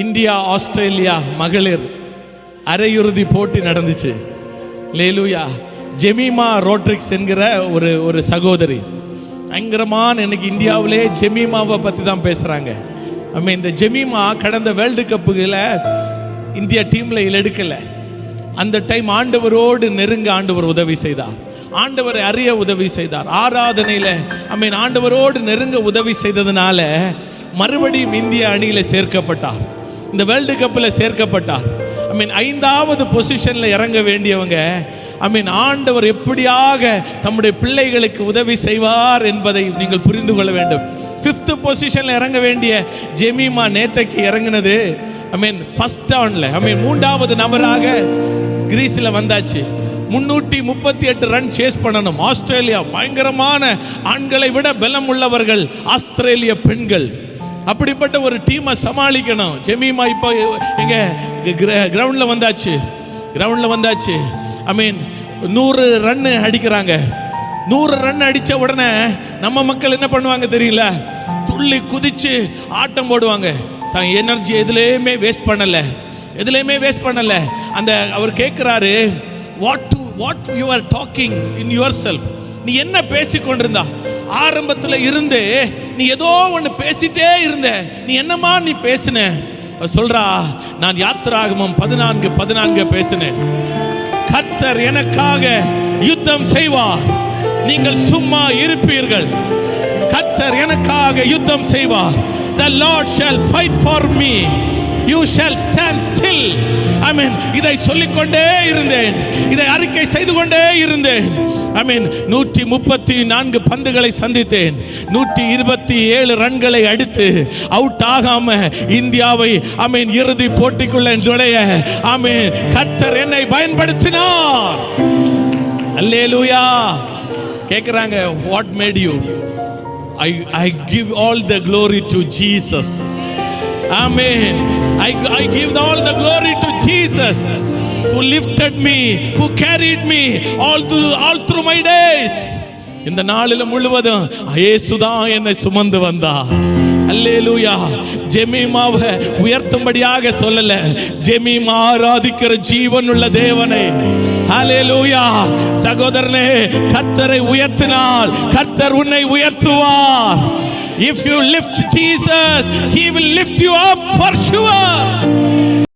India Australia மகளிர் அரையிறுதி போட்டி நடந்துச்சு. லேலூயா. ஜெமீமா ரோட்ரிக்ஸ் என்கிற ஒரு சகோதரி, பயங்கரமான, எனக்கு இந்தியாவிலே ஜெமீமாவை பற்றி தான் பேசுகிறாங்க. இந்த ஜெமீமா கடந்த வேர்ல்டு கப்புகளை இந்தியா டீமில் எடுக்கலை. அந்த டைம் ஆண்டவரோடு நெருங்க ஆண்டவர் உதவி செய்தார், ஆண்டவரை அறிய உதவி செய்தார். ஆராதனையில் ஆண்டவரோடு நெருங்க உதவி செய்ததுனால மறுபடியும் இந்திய அணியில் சேர்க்கப்பட்டார், இந்த வேர்ல்டு கப்பில் சேர்க்கப்பட்டார். 5வது பொசிஷனில் இறங்க வேண்டியவங்க ஆண்டவர் எப்படியாக தம்முடைய பிள்ளைகளுக்கு உதவி செய்வார் என்பதை நீங்கள் புரிந்து கொள்ள வேண்டும். 5th பொசிஷனில் இறங்க வேண்டிய ஜெமீமா நேத்தைக்கு இறங்கினது ஃபர்ஸ்ட் டவுன்ல 3வது நபராக கிரீஸில் வந்தாச்சு. 338 ரன் சேஸ் பண்ணணும். ஆஸ்திரேலியா பயங்கரமான, ஆண்களை விட பலம் உள்ளவர்கள் ஆஸ்திரேலிய பெண்கள். அப்படிப்பட்ட ஒரு டீமை சமாளிக்கணும். ஜெமீமா இப்போ எங்க கிரவுண்ட்ல வந்தாச்சு. 100 ரன் அடிக்கிறாங்க. 100 ரன் அடிச்ச உடனே நம்ம மக்கள் என்ன பண்ணுவாங்க தெரியல, துள்ளி குதிச்சு ஆட்டம் போடுவாங்க. தான் எனர்ஜி எதுலையுமே வேஸ்ட் பண்ணல. அந்த அவர் கேட்கிறாரு, what you are talking in your self. நீ என்ன பேசிக்கொண்டிருந்தா? ஆரம்பத்துல இருந்து நீ ஏதோ ஒன்று பேசிட்டே இருந்த, நீ என்னமா நீ பேசின? சொல்றா, நான் யாத்திராகமம் 14:14 பேசினேன். கர்த்தர் எனக்காக யுத்தம் செய்வார், நீங்கள் சும்மா இருப்பீர்கள். கர்த்தர் எனக்காக யுத்தம் செய்வார். The Lord shall fight for me, you shall stand still. இதை சொல்லிக்கொண்டே இருந்தேன், இதை அறிக்கை செய்து கொண்டே இருந்தேன். 134 பந்துகளை சந்தித்தேன், 127 ரன்களை அடித்து அவுட் ஆகாம இந்தியாவை இறுதி போட்டிக்குள்ள நுழைய கர்த்தர் என்னை பயன்படுத்தினார். அல்லேலூயா. கேக்குறாங்க, what made you? I give all the glory to Jesus. Amen. I give all the glory to Jesus who lifted me, who carried me all through my days. இந்த நாளில முழுவதும் இயேசுதான் என்னை சுமந்து வந்தார். அல்லேலூயா. ஜெமீமாவை உயர்த்தும்படியாக சொல்லல, ஜெமீமா ஆராதிக்கிற ஜீவனுள்ள தேவனை. அல்லேலூயா. சகோதரனே, கர்த்தரை உயர்த்தினால் கர்த்தர் உன்னை உயர்த்துவார். If you lift Jesus, he will lift you up for sure.